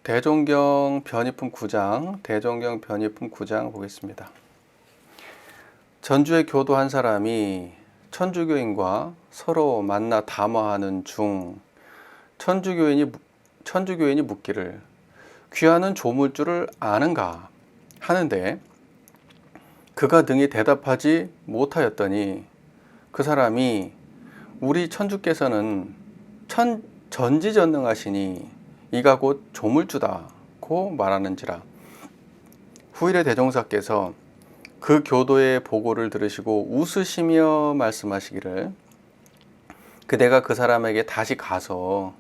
대종경 변이품 9장, 대종경 변이품 9장 보겠습니다. 전주에 교도한 사람이 천주교인과 서로 만나 담화하는 중 천주교인이 묻기를 귀하는 조물주를 아는가 하는데 그가 등이 대답하지 못하였더니 그 사람이 우리 천주께서는 전지전능하시니 이가 곧 조물주다고 말하는지라. 후일에 대종사께서 그 교도의 보고를 들으시고 웃으시며 말씀하시기를 그대가 그 사람에게 다시 가서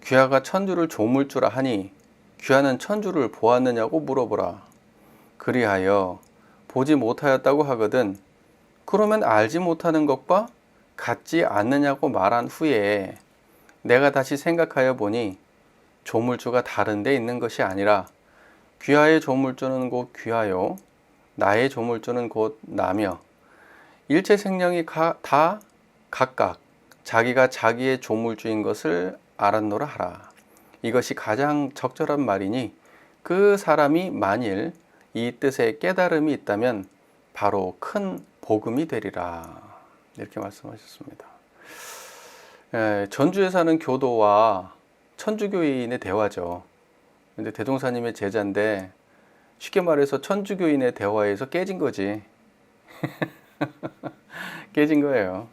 귀하가 천주를 조물주라 하니 귀하는 천주를 보았느냐고 물어보라. 그리하여 보지 못하였다고 하거든 그러면 알지 못하는 것과 같지 않느냐고 말한 후에 내가 다시 생각하여 보니 조물주가 다른 데 있는 것이 아니라 귀하의 조물주는 곧 귀하요 나의 조물주는 곧 나며 일체 생명이 다 각각 자기가 자기의 조물주인 것을 알았노라 하라. 이것이 가장 적절한 말이니 그 사람이 만일 이 뜻에 깨달음이 있다면 바로 큰 복음이 되리라. 이렇게 말씀하셨습니다. 전주에 사는 교도와 천주교인의 대화죠. 근데 대종사님의 제자인데 쉽게 말해서 천주교인의 대화에서 깨진 거지. 깨진 거예요.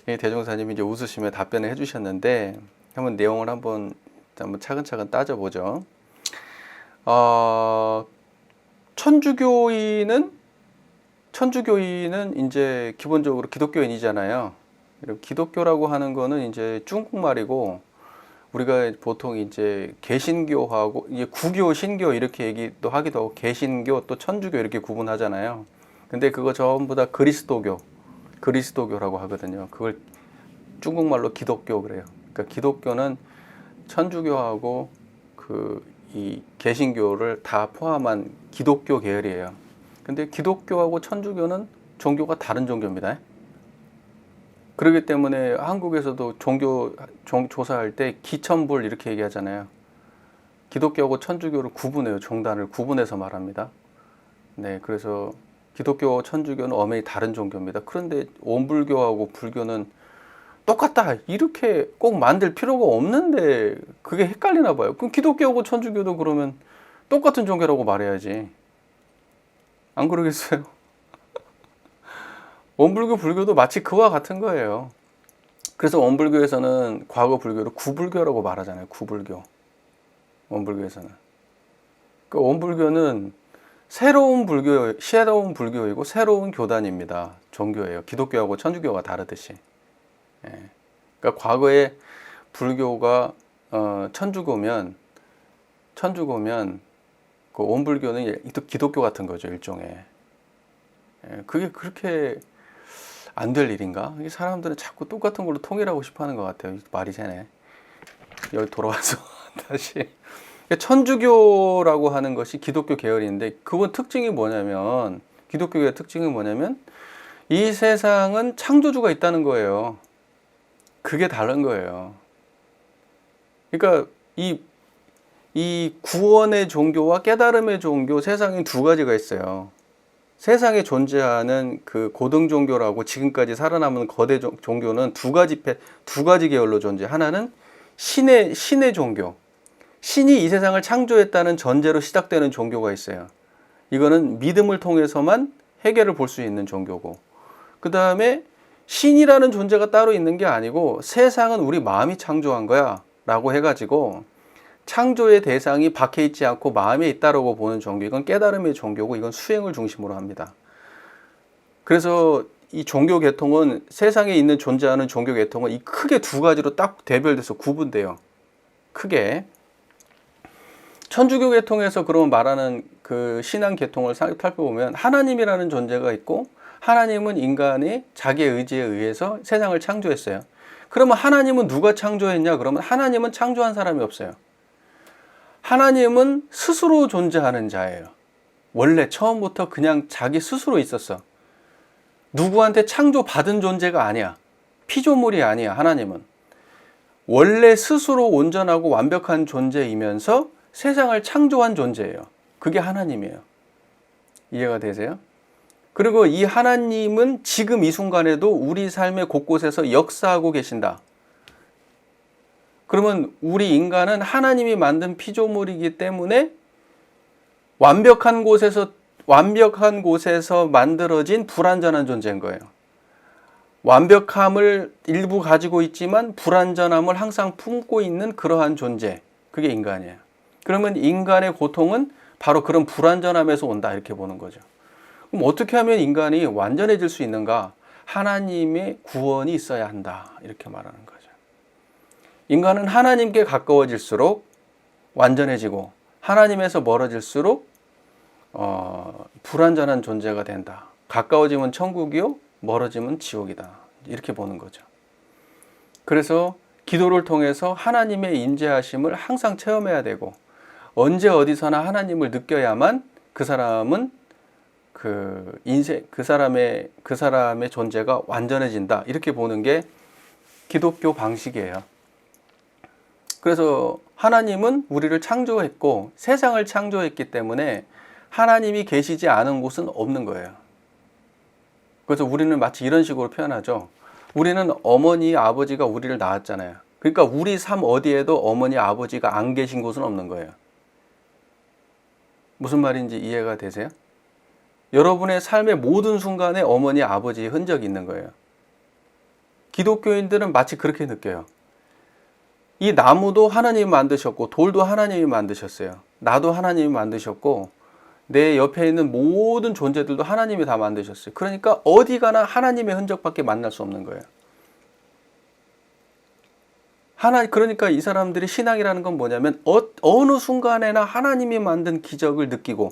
대종사님이 이제 웃으시며 답변을 해주셨는데 한번 내용을 한번 차근차근 따져보죠. 천주교인은 이제 기본적으로 기독교인이잖아요. 기독교라고 하는 거는 이제 중국말이고 우리가 보통 이제 개신교하고 이제 구교, 신교 이렇게 얘기도 하기도 하고 개신교 또 천주교 이렇게 구분하잖아요. 근데 그거 전부 다 그리스도교라고 하거든요. 그걸 중국말로 기독교 그래요. 그러니까 기독교는 천주교하고 이 개신교를 다 포함한 기독교 계열이에요. 근데 기독교하고 천주교는 종교가 다른 종교입니다. 그렇기 때문에 한국에서도 종교 조사할 때 기천불 이렇게 얘기하잖아요. 기독교하고 천주교를 구분해요. 종단을 구분해서 말합니다. 네, 그래서 기독교와 천주교는 엄연히 다른 종교입니다. 그런데 원불교하고 불교는 똑같다 이렇게 꼭 만들 필요가 없는데 그게 헷갈리나 봐요. 그럼 기독교하고 천주교도 그러면 똑같은 종교라고 말해야지. 안 그러겠어요? 원불교, 불교도 마치 그와 같은 거예요. 그래서 원불교에서는 과거 불교를 구불교라고 말하잖아요. 구불교. 원불교에서는. 그 원불교는 새로운 불교이고 새로운 교단입니다. 종교예요. 기독교하고 천주교가 다르듯이. 그러니까 과거에 불교가 천주교면 그 원불교는 기독교 같은 거죠. 일종의. 그게 그렇게 안 될 일인가? 사람들은 자꾸 똑같은 걸로 통일하고 싶어 하는 것 같아요. 말이 새네. 여기 돌아와서 다시. 천주교라고 하는 것이 기독교 계열인데, 그건 기독교의 특징이 뭐냐면, 이 세상은 창조주가 있다는 거예요. 그게 다른 거예요. 그러니까, 이 구원의 종교와 깨달음의 종교, 세상에 두 가지가 있어요. 세상에 존재하는 그 고등 종교라고 지금까지 살아남은 거대 종교는 두 가지 계열로 존재해요. 하나는 신의 종교. 신이 이 세상을 창조했다는 전제로 시작되는 종교가 있어요. 이거는 믿음을 통해서만 해결을 볼 수 있는 종교고. 그 다음에 신이라는 존재가 따로 있는 게 아니고 세상은 우리 마음이 창조한 거야 라고 해가지고 창조의 대상이 박혀 있지 않고 마음에 있다라고 보는 종교, 이건 깨달음의 종교고 이건 수행을 중심으로 합니다. 그래서 이 종교 계통은 세상에 있는 존재하는 종교 계통은 이 크게 두 가지로 딱 대별돼서 구분돼요. 크게. 천주교 계통에서 그러면 말하는 그 신앙 계통을 살펴보면 하나님이라는 존재가 있고 하나님은 인간이 자기의 의지에 의해서 세상을 창조했어요. 그러면 하나님은 누가 창조했냐? 그러면 하나님은 창조한 사람이 없어요. 하나님은 스스로 존재하는 자예요. 원래 처음부터 그냥 자기 스스로 있었어. 누구한테 창조받은 존재가 아니야. 피조물이 아니야. 하나님은 원래 스스로 온전하고 완벽한 존재이면서 세상을 창조한 존재예요. 그게 하나님이에요. 이해가 되세요? 그리고 이 하나님은 지금 이 순간에도 우리 삶의 곳곳에서 역사하고 계신다. 그러면 우리 인간은 하나님이 만든 피조물이기 때문에 완벽한 곳에서 만들어진 불완전한 존재인 거예요. 완벽함을 일부 가지고 있지만 불완전함을 항상 품고 있는 그러한 존재. 그게 인간이에요. 그러면 인간의 고통은 바로 그런 불완전함에서 온다. 이렇게 보는 거죠. 그럼 어떻게 하면 인간이 완전해질 수 있는가? 하나님의 구원이 있어야 한다. 이렇게 말하는 거죠. 인간은 하나님께 가까워질수록 완전해지고 하나님에서 멀어질수록 불완전한 존재가 된다. 가까워지면 천국이요, 멀어지면 지옥이다. 이렇게 보는 거죠. 그래서 기도를 통해서 하나님의 임재하심을 항상 체험해야 되고 언제 어디서나 하나님을 느껴야만 그 사람은 그 사람의 존재가 완전해진다. 이렇게 보는 게 기독교 방식이에요. 그래서 하나님은 우리를 창조했고 세상을 창조했기 때문에 하나님이 계시지 않은 곳은 없는 거예요. 그래서 우리는 마치 이런 식으로 표현하죠. 우리는 어머니, 아버지가 우리를 낳았잖아요. 그러니까 우리 삶 어디에도 어머니, 아버지가 안 계신 곳은 없는 거예요. 무슨 말인지 이해가 되세요? 여러분의 삶의 모든 순간에 어머니, 아버지의 흔적이 있는 거예요. 기독교인들은 마치 그렇게 느껴요. 이 나무도 하나님이 만드셨고 돌도 하나님이 만드셨어요. 나도 하나님이 만드셨고 내 옆에 있는 모든 존재들도 하나님이 다 만드셨어요. 그러니까 어디 가나 하나님의 흔적밖에 만날 수 없는 거예요. 그러니까 이 사람들이 신앙이라는 건 뭐냐면 어느 순간에나 하나님이 만든 기적을 느끼고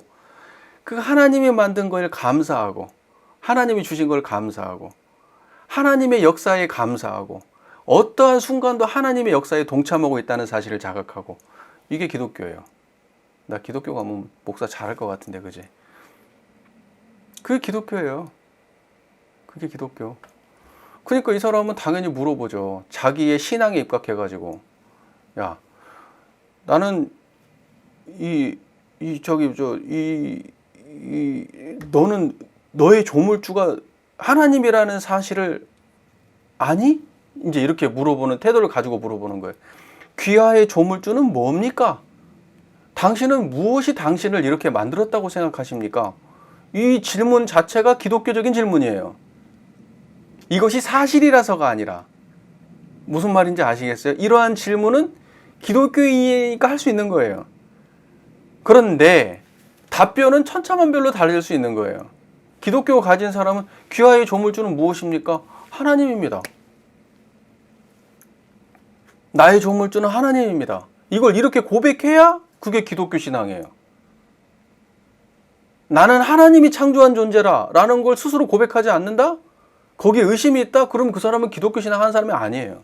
그 하나님이 만든 걸 감사하고 하나님이 주신 걸 감사하고 하나님의 역사에 감사하고 어떠한 순간도 하나님의 역사에 동참하고 있다는 사실을 자각하고 이게 기독교예요. 나 기독교 가면 목사 잘할 것 같은데 그지? 그게 기독교예요. 그게 기독교. 그러니까 이 사람은 당연히 물어보죠. 자기의 신앙에 입각해가지고 야 나는 너는 너의 조물주가 하나님이라는 사실을 아니? 이제 이렇게 물어보는 태도를 가지고 물어보는 거예요. 귀하의 조물주는 뭡니까? 당신은 무엇이 당신을 이렇게 만들었다고 생각하십니까? 이 질문 자체가 기독교적인 질문이에요. 이것이 사실이라서가 아니라 무슨 말인지 아시겠어요? 이러한 질문은 기독교인이니까 할 수 있는 거예요. 그런데 답변은 천차만별로 달라질 수 있는 거예요. 기독교가 가진 사람은 귀하의 조물주는 무엇입니까? 하나님입니다. 나의 조물주는 하나님입니다. 이걸 이렇게 고백해야 그게 기독교 신앙이에요. 나는 하나님이 창조한 존재라 라는 걸 스스로 고백하지 않는다? 거기에 의심이 있다? 그럼 그 사람은 기독교 신앙 하는 사람이 아니에요.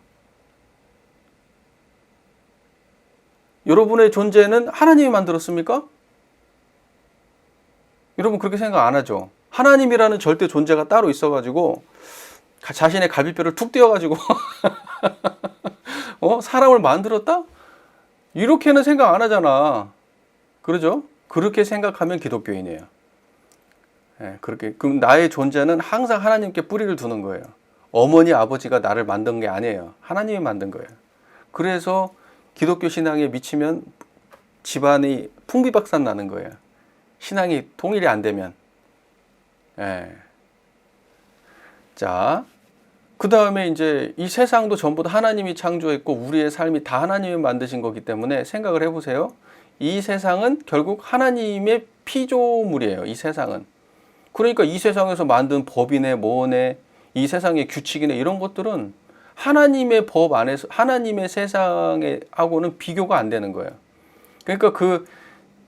여러분의 존재는 하나님이 만들었습니까? 여러분 그렇게 생각 안 하죠? 하나님이라는 절대 존재가 따로 있어가지고 자신의 갈비뼈를 툭 띄워가지고 사람을 만들었다? 이렇게는 생각 안 하잖아. 그러죠? 그렇게 생각하면 기독교인이에요. 그럼 나의 존재는 항상 하나님께 뿌리를 두는 거예요. 어머니, 아버지가 나를 만든 게 아니에요. 하나님이 만든 거예요. 그래서 기독교 신앙에 미치면 집안이 풍비박산 나는 거예요. 신앙이 통일이 안 되면. 자, 그 다음에 이제 이 세상도 전부 다 하나님이 창조했고 우리의 삶이 다 하나님이 만드신 거기 때문에 생각을 해보세요. 이 세상은 결국 하나님의 피조물이에요. 이 세상은. 그러니까 이 세상에서 만든 법이네 뭐네 이 세상의 규칙이네 이런 것들은 하나님의 법 안에서 하나님의 세상에 하고는 비교가 안 되는 거예요. 그러니까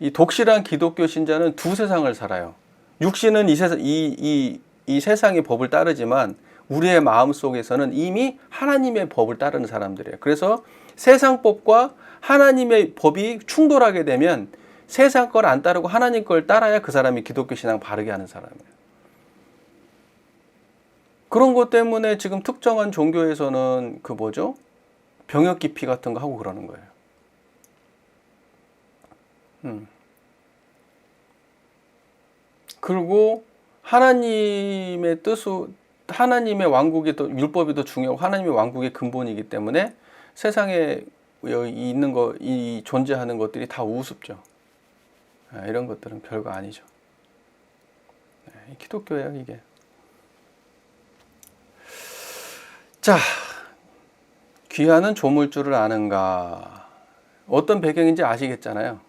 이 독실한 기독교 신자는 두 세상을 살아요. 육신은 이 세상의 법을 따르지만 우리의 마음 속에서는 이미 하나님의 법을 따르는 사람들이에요. 그래서 세상 법과 하나님의 법이 충돌하게 되면 세상 걸 안 따르고 하나님 걸 따라야 그 사람이 기독교 신앙 바르게 하는 사람이에요. 그런 것 때문에 지금 특정한 종교에서는 병역 기피 같은 거 하고 그러는 거예요. 그리고 하나님의 뜻으로 하나님의 왕국이 더 율법이 더 중요하고 하나님의 왕국의 근본이기 때문에 세상에 있는 이 존재하는 것들이 다 우습죠. 이런 것들은 별거 아니죠. 기독교예요, 이게. 자, 귀하는 조물주를 아는가? 어떤 배경인지 아시겠잖아요.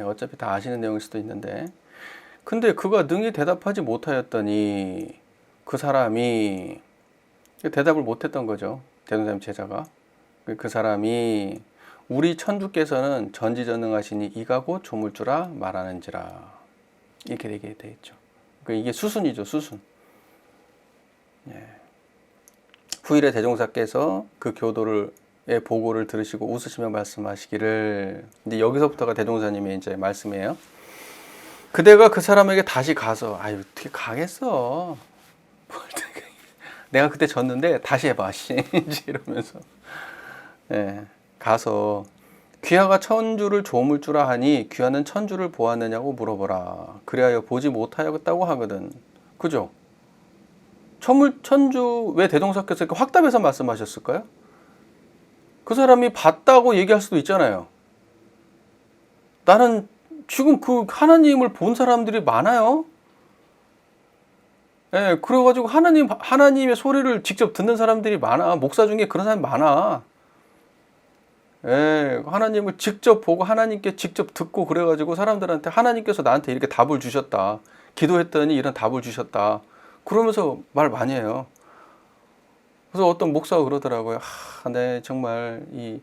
어차피 다 아시는 내용일 수도 있는데, 근데 그가 능히 대답하지 못하였더니 그 사람이 대답을 못했던 거죠. 대동사님 제자가. 그 사람이 우리 천주께서는 전지전능하시니 이가 곧 조물주라 말하는지라, 이렇게 얘기돼 있죠. 이게 수순이죠, 수순. 후일에 대종사께서 그 교도의 보고를 들으시고 웃으시며 말씀하시기를, 이제 여기서부터가 대종사님의 이제 말씀이에요. 그대가 그 사람에게 다시 가서, 아유 어떻게 가겠어, 내가 그때 졌는데 다시 해봐 이러면서 가서 귀하가 천주를 조물주라 하니 귀하는 천주를 보았느냐고 물어보라. 그리하여 보지 못하였다고 하거든. 그죠? 천주 왜 대종사께서 이렇게 확답해서 말씀하셨을까요? 그 사람이 봤다고 얘기할 수도 있잖아요. 나는 지금 그 하나님을 본 사람들이 많아요. 그래가지고 하나님의 소리를 직접 듣는 사람들이 많아. 목사 중에 그런 사람이 많아. 하나님을 직접 보고 하나님께 직접 듣고 그래가지고 사람들한테 하나님께서 나한테 이렇게 답을 주셨다. 기도했더니 이런 답을 주셨다. 그러면서 말 많이 해요. 그래서 어떤 목사가 그러더라고요. 네, 정말 이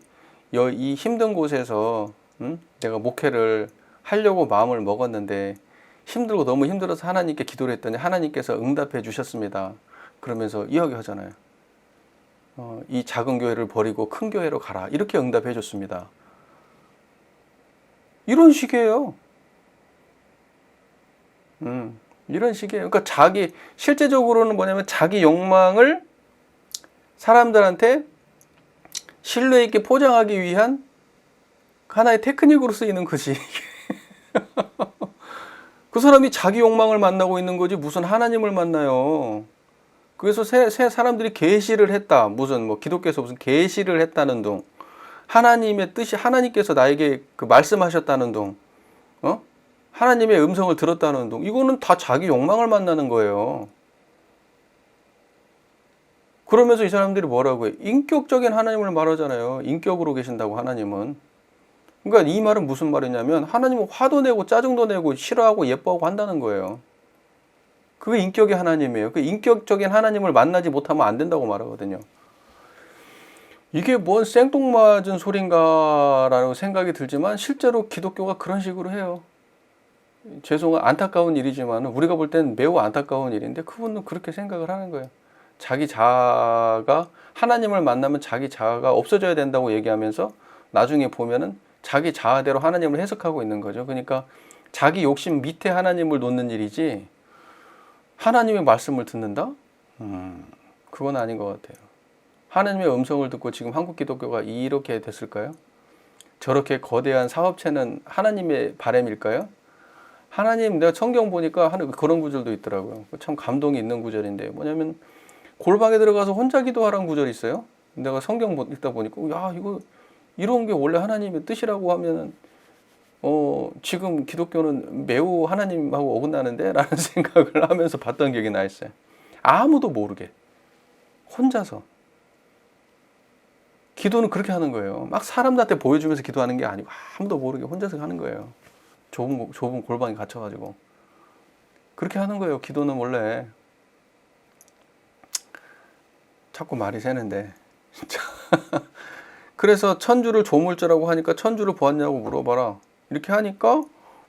힘든 곳에서 내가 목회를 하려고 마음을 먹었는데 힘들고 너무 힘들어서 하나님께 기도를 했더니 하나님께서 응답해 주셨습니다. 그러면서 이야기하잖아요. 이 작은 교회를 버리고 큰 교회로 가라. 이렇게 응답해 줬습니다. 이런 식이에요. 이런 식이에요. 그러니까 실제적으로는 뭐냐면 자기 욕망을 사람들한테 신뢰 있게 포장하기 위한 하나의 테크닉으로 쓰이는 거지. 그 사람이 자기 욕망을 만나고 있는 거지 무슨 하나님을 만나요. 그래서 새 사람들이 계시를 했다. 무슨 기독교에서 무슨 계시를 했다는 둥, 하나님의 뜻이 하나님께서 나에게 그 말씀하셨다는 둥, 하나님의 음성을 들었다는 둥, 이거는 다 자기 욕망을 만나는 거예요. 그러면서 이 사람들이 뭐라고 해요? 인격적인 하나님을 말하잖아요. 인격으로 계신다고 하나님은. 그러니까 이 말은 무슨 말이냐면 하나님은 화도 내고 짜증도 내고 싫어하고 예뻐하고 한다는 거예요. 그게 인격의 하나님이에요. 그 인격적인 하나님을 만나지 못하면 안 된다고 말하거든요. 이게 뭔 생뚱맞은 소린가라고 생각이 들지만 실제로 기독교가 그런 식으로 해요. 안타까운 일이지만 우리가 볼 땐 매우 안타까운 일인데 그분은 그렇게 생각을 하는 거예요. 자기 자아가 하나님을 만나면 자기 자아가 없어져야 된다고 얘기하면서 나중에 보면은 자기 자아대로 하나님을 해석하고 있는 거죠. 그러니까 자기 욕심 밑에 하나님을 놓는 일이지 하나님의 말씀을 듣는다? 그건 아닌 것 같아요. 하나님의 음성을 듣고 지금 한국 기독교가 이렇게 됐을까요? 저렇게 거대한 사업체는 하나님의 바람일까요? 내가 성경 보니까 그런 구절도 있더라고요. 참 감동이 있는 구절인데 뭐냐면 골방에 들어가서 혼자 기도하라는 구절이 있어요. 내가 성경 읽다 보니까 이런 게 원래 하나님의 뜻이라고 하면은 지금 기독교는 매우 하나님하고 어긋나는데? 라는 생각을 하면서 봤던 기억이 나 있어요. 아무도 모르게 혼자서 기도는 그렇게 하는 거예요. 막 사람들한테 보여주면서 기도하는 게 아니고 아무도 모르게 혼자서 하는 거예요. 좁은 골방에 갇혀가지고 그렇게 하는 거예요. 기도는 원래. 자꾸 말이 새는데 진짜. 그래서 천주를 조물주라고 하니까 천주를 보았냐고 물어봐라. 이렇게 하니까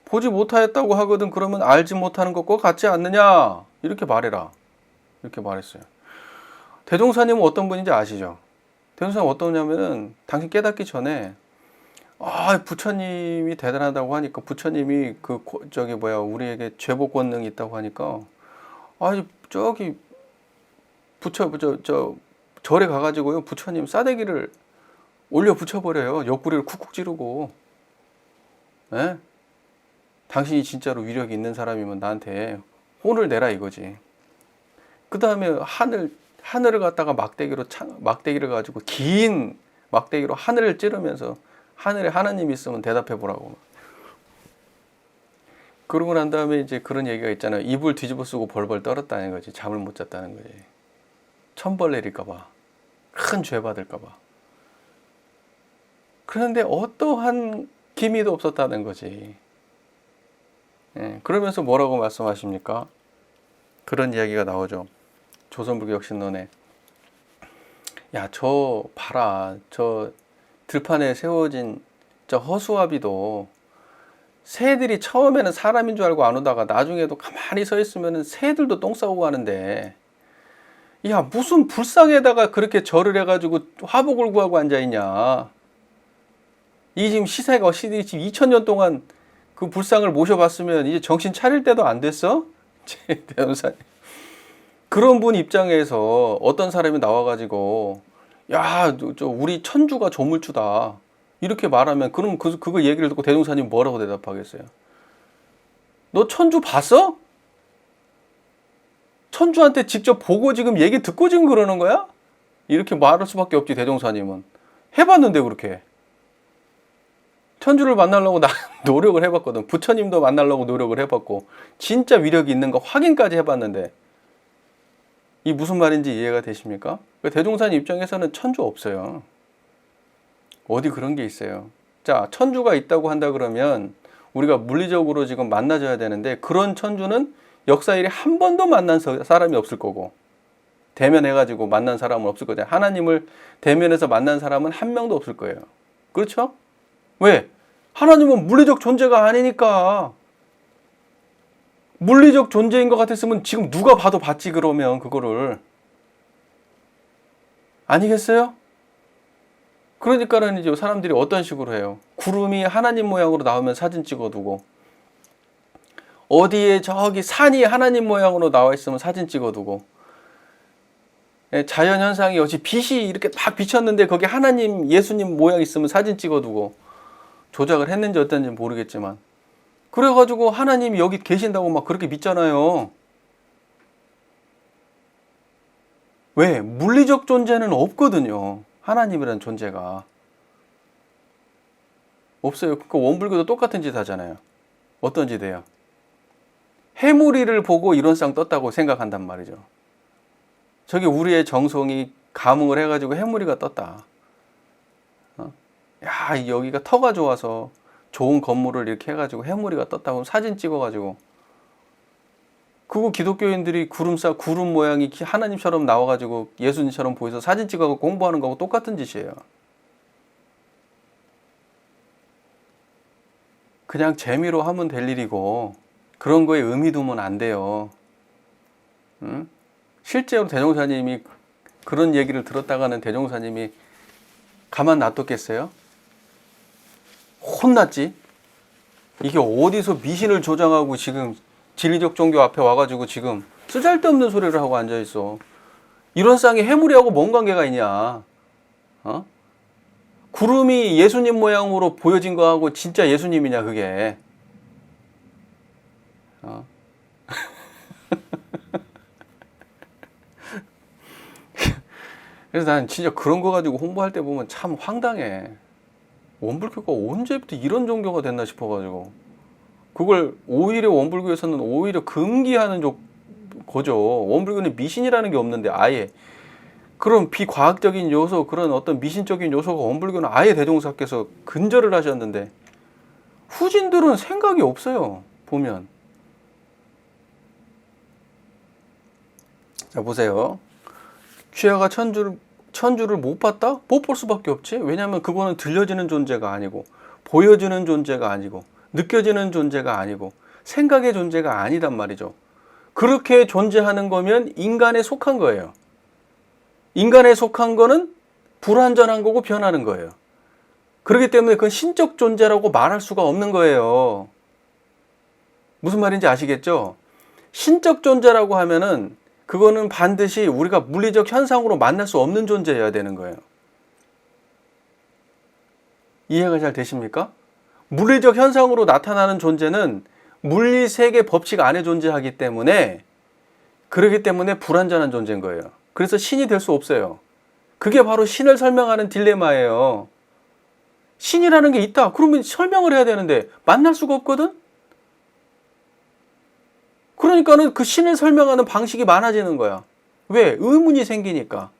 보지 못하였다고 하거든. 그러면 알지 못하는 것과 같지 않느냐? 이렇게 말해라. 이렇게 말했어요. 대종사님은 어떤 분인지 아시죠? 대종사님 어떠냐면은 당신 깨닫기 전에 부처님이 대단하다고 하니까 부처님이 우리에게 죄복 권능이 있다고 하니까 저기 절에 가가지고요 부처님 싸대기를 올려 붙여버려요. 옆구리를 쿡쿡 찌르고. 에? 당신이 진짜로 위력이 있는 사람이면 나한테 혼을 내라 이거지. 그 다음에 하늘을 갖다가 막대기를 가지고 긴 막대기로 하늘을 찌르면서 하늘에 하나님이 있으면 대답해 보라고. 그러고 난 다음에 이제 그런 얘기가 있잖아요. 이불 뒤집어 쓰고 벌벌 떨었다는 거지. 잠을 못 잤다는 거지. 천벌 내릴까봐. 큰 죄 받을까봐. 그런데 어떠한 기미도 없었다는 거지. 예, 그러면서 뭐라고 말씀하십니까? 그런 이야기가 나오죠. 조선불교 혁신론에. 야, 저 봐라. 저 들판에 세워진 저 허수아비도 새들이 처음에는 사람인 줄 알고 안 오다가 나중에도 가만히 서 있으면 새들도 똥 싸고 가는데, 야, 무슨 불상에다가 그렇게 절을 해가지고 화복을 구하고 앉아있냐. 이 지금 시세가 지금 2000년 동안 그 불상을 모셔봤으면 이제 정신 차릴 때도 안 됐어? 대원사님. 그런 분 입장에서 어떤 사람이 나와가지고, 야, 저 우리 천주가 조물주다. 이렇게 말하면, 그럼 그거 얘기를 듣고 대종사님 뭐라고 대답하겠어요? 너 천주 봤어? 천주한테 직접 보고 지금 얘기 듣고 지금 그러는 거야? 이렇게 말할 수밖에 없지, 대종사님은. 해봤는데, 그렇게. 천주를 만나려고 나 노력을 해봤거든. 부처님도 만나려고 노력을 해봤고, 진짜 위력이 있는 거 확인까지 해봤는데, 이 무슨 말인지 이해가 되십니까? 대종사님 입장에서는 천주 없어요. 어디 그런 게 있어요. 자, 천주가 있다고 한다 그러면 우리가 물리적으로 지금 만나줘야 되는데, 그런 천주는 역사일에 한 번도 만난 사람이 없을 거고, 대면해가지고 만난 사람은 없을 거잖아요. 하나님을 대면해서 만난 사람은 한 명도 없을 거예요. 그렇죠? 왜? 하나님은 물리적 존재가 아니니까. 물리적 존재인 것 같았으면 지금 누가 봐도 봤지, 그러면 그거를. 아니겠어요? 그러니까는 이제 사람들이 어떤 식으로 해요? 구름이 하나님 모양으로 나오면 사진 찍어두고, 어디에 저기 산이 하나님 모양으로 나와 있으면 사진 찍어두고, 자연 현상이 어찌 빛이 이렇게 막 비쳤는데 거기 하나님, 예수님 모양 있으면 사진 찍어두고, 조작을 했는지 어땠는지 모르겠지만, 그래가지고 하나님이 여기 계신다고 막 그렇게 믿잖아요. 왜? 물리적 존재는 없거든요. 하나님이라는 존재가 없어요. 그러니까 원불교도 똑같은 짓 하잖아요. 어떤 짓 해요? 해무리를 보고 이런 쌍 떴다고 생각한단 말이죠. 저기 우리의 정성이 감흥을 해가지고 해무리가 떴다. 야, 여기가 터가 좋아서 좋은 건물을 이렇게 해가지고 해무리가 떴다고 사진 찍어가지고, 그거 기독교인들이 구름 모양이 하나님처럼 나와가지고 예수님처럼 보여서 사진 찍어가지고 공부하는 거하고 똑같은 짓이에요. 그냥 재미로 하면 될 일이고, 그런 거에 의미 두면 안 돼요. 응? 실제로 대종사님이 그런 얘기를 들었다가는 대종사님이 가만 놔뒀겠어요? 혼났지. 이게 어디서 미신을 조장하고 지금 진리적 종교 앞에 와가지고 지금 쓰잘데없는 소리를 하고 앉아있어. 이런 쌍이 해무리하고 뭔 관계가 있냐. 어? 구름이 예수님 모양으로 보여진 거하고 진짜 예수님이냐 그게. 그래서 난 진짜 그런 거 가지고 홍보할 때 보면 참 황당해. 원불교가 언제부터 이런 종교가 됐나 싶어가지고, 그걸 오히려 원불교에서는 오히려 금기하는 거죠. 원불교는 미신이라는 게 없는데, 아예 그런 비과학적인 요소, 그런 어떤 미신적인 요소가 원불교는 아예 대종사께서 근절을 하셨는데, 후진들은 생각이 없어요. 보면. 자, 보세요. 취하가 천주를 못 봤다? 못 볼 수밖에 없지. 왜냐하면 그거는 들려지는 존재가 아니고, 보여지는 존재가 아니고, 느껴지는 존재가 아니고, 생각의 존재가 아니단 말이죠. 그렇게 존재하는 거면 인간에 속한 거예요. 인간에 속한 거는 불완전한 거고 변하는 거예요. 그렇기 때문에 그건 신적 존재라고 말할 수가 없는 거예요. 무슨 말인지 아시겠죠? 신적 존재라고 하면은 그거는 반드시 우리가 물리적 현상으로 만날 수 없는 존재여야 되는 거예요. 이해가 잘 되십니까? 물리적 현상으로 나타나는 존재는 물리 세계 법칙 안에 존재하기 때문에, 그렇기 때문에 불완전한 존재인 거예요. 그래서 신이 될 수 없어요. 그게 바로 신을 설명하는 딜레마예요. 신이라는 게 있다. 그러면 설명을 해야 되는데 만날 수가 없거든? 그러니까는 그 신을 설명하는 방식이 많아지는 거야. 왜? 의문이 생기니까.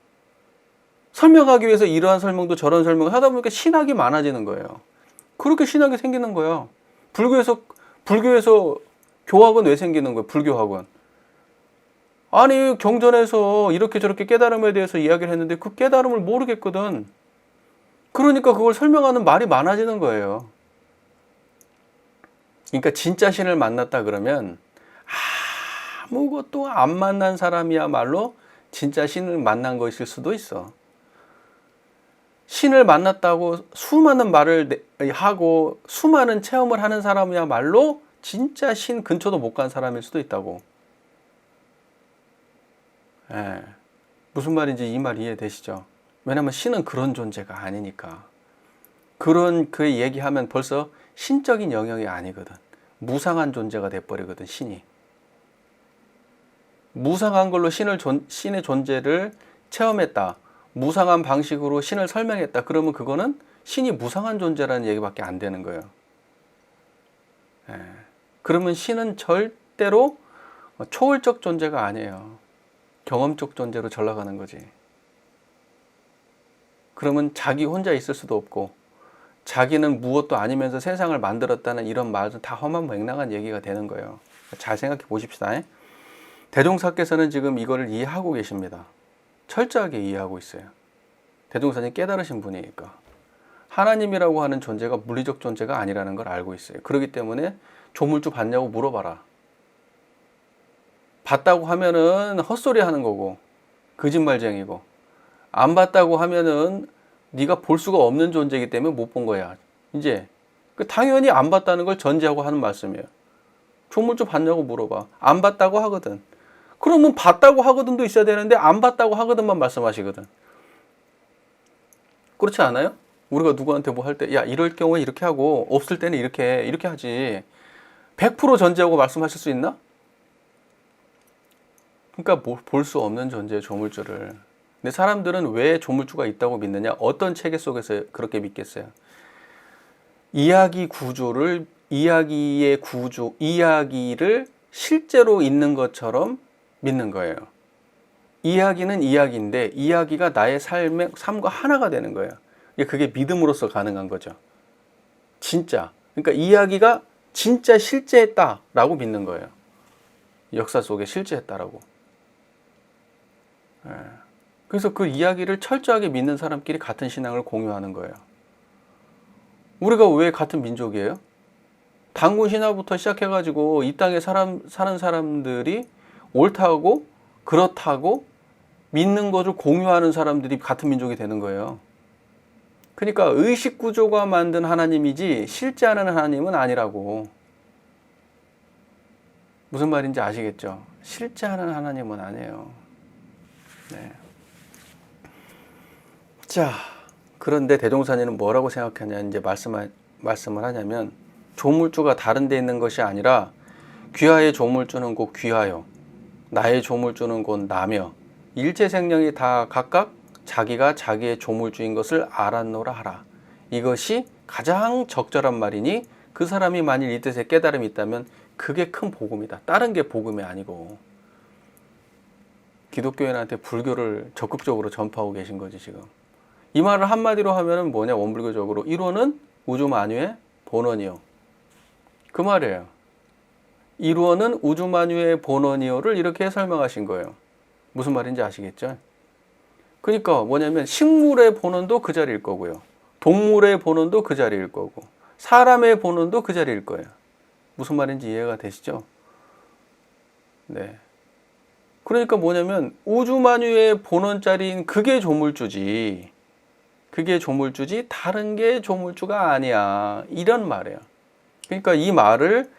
설명하기 위해서 이러한 설명도 저런 설명을 하다 보니까 신학이 많아지는 거예요. 그렇게 신학이 생기는 거예요. 불교에서 교학은 왜 생기는 거예요? 불교학은. 아니, 경전에서 이렇게 저렇게 깨달음에 대해서 이야기를 했는데 그 깨달음을 모르겠거든. 그러니까 그걸 설명하는 말이 많아지는 거예요. 그러니까 진짜 신을 만났다 그러면 아무것도 안 만난 사람이야말로 진짜 신을 만난 것일 수도 있어. 신을 만났다고 수많은 말을 하고 수많은 체험을 하는 사람이야말로 진짜 신 근처도 못 간 사람일 수도 있다고. 예. 무슨 말인지 이 말 이해되시죠? 왜냐면 신은 그런 존재가 아니니까. 그런 그 얘기하면 벌써 신적인 영역이 아니거든. 무상한 존재가 돼버리거든, 신이. 무상한 걸로 신의 존재를 체험했다. 무상한 방식으로 신을 설명했다. 그러면 그거는 신이 무상한 존재라는 얘기밖에 안 되는 거예요. 예. 그러면 신은 절대로 초월적 존재가 아니에요. 경험적 존재로 전락하는 거지. 그러면 자기 혼자 있을 수도 없고, 자기는 무엇도 아니면서 세상을 만들었다는 이런 말은 다 허망맹랑한 얘기가 되는 거예요. 잘 생각해 보십시다. 대종사께서는 지금 이거를 이해하고 계십니다. 철저하게 이해하고 있어요. 대종사님 깨달으신 분이니까. 하나님이라고 하는 존재가 물리적 존재가 아니라는 걸 알고 있어요. 그렇기 때문에 조물주 봤냐고 물어봐라. 봤다고 하면은 헛소리 하는 거고, 거짓말쟁이고, 안 봤다고 하면은 네가 볼 수가 없는 존재이기 때문에 못 본 거야. 이제 당연히 안 봤다는 걸 전제하고 하는 말씀이에요. 조물주 봤냐고 물어봐. 안 봤다고 하거든. 그러면 봤다고 하거든도 있어야 되는데 안 봤다고 하거든만 말씀하시거든. 그렇지 않아요? 우리가 누구한테 뭐 할 때, 야, 이럴 경우에 이렇게 하고 없을 때는 이렇게 하지. 100% 전제하고 말씀하실 수 있나? 그러니까 볼 수 없는 존재의 조물주를. 근데 사람들은 왜 조물주가 있다고 믿느냐? 어떤 체계 속에서 그렇게 믿겠어요? 이야기의 구조, 이야기를 실제로 있는 것처럼 믿는 거예요. 이야기는 이야기인데 이야기가 나의 삶과 하나가 되는 거예요. 그게 믿음으로써 가능한 거죠. 진짜. 그러니까 이야기가 진짜 실제했다라고 믿는 거예요. 역사 속에 실제했다라고. 그래서 그 이야기를 철저하게 믿는 사람끼리 같은 신앙을 공유하는 거예요. 우리가 왜 같은 민족이에요? 단군 신화부터 시작해가지고 이 땅에 사는 사람들이 옳다고 그렇다고 믿는 것을 공유하는 사람들이 같은 민족이 되는 거예요. 그러니까 의식 구조가 만든 하나님이지 실제하는 하나님은 아니라고. 무슨 말인지 아시겠죠? 실제하는 하나님은 아니에요. 네. 자, 그런데 대종사님은 뭐라고 생각하냐 이제 말씀을 하냐면, 조물주가 다른 데 있는 것이 아니라 귀하의 조물주는 곧 귀하여 나의 조물주는 곧 나며 일체생령이 다 각각 자기가 자기의 조물주인 것을 알았노라 하라. 이것이 가장 적절한 말이니 그 사람이 만일 이 뜻에 깨달음이 있다면 그게 큰 복음이다. 다른 게 복음이 아니고. 기독교인한테 불교를 적극적으로 전파하고 계신 거지 지금. 이 말을 한마디로 하면은 뭐냐, 원불교적으로 1호는 우주만유의 본원이요. 그 말이에요. 1호는 우주만유의 본원이요를 이렇게 설명하신 거예요. 무슨 말인지 아시겠죠? 그러니까 뭐냐면 식물의 본원도 그 자리일 거고요. 동물의 본원도 그 자리일 거고, 사람의 본원도 그 자리일 거예요. 무슨 말인지 이해가 되시죠? 네. 그러니까 뭐냐면 우주만유의 본원자리인 그게 조물주지. 그게 조물주지 다른 게 조물주가 아니야. 이런 말이에요. 그러니까 이 말을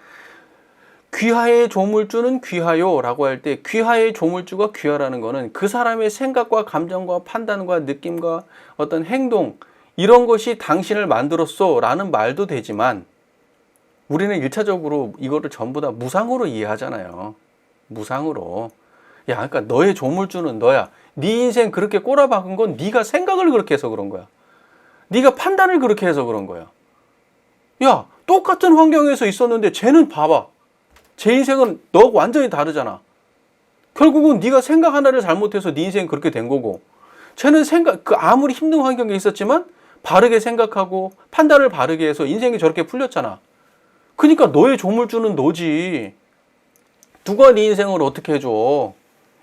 귀하의 조물주는 귀하요 라고 할 때 귀하의 조물주가 귀하라는 거는 그 사람의 생각과 감정과 판단과 느낌과 어떤 행동, 이런 것이 당신을 만들었어 라는 말도 되지만, 우리는 1차적으로 이거를 전부 다 무상으로 이해하잖아요. 무상으로. 야, 그러니까 너의 조물주는 너야. 네 인생 그렇게 꼬라박은 건 네가 생각을 그렇게 해서 그런 거야. 네가 판단을 그렇게 해서 그런 거야. 야, 똑같은 환경에서 있었는데 쟤는 봐봐. 제 인생은 너하고 완전히 다르잖아. 결국은 네가 생각 하나를 잘못해서 네 인생이 그렇게 된 거고, 쟤는 아무리 힘든 환경에 있었지만 바르게 생각하고 판단을 바르게 해서 인생이 저렇게 풀렸잖아. 그러니까 너의 조물주는 너지. 누가 네 인생을 어떻게 해줘?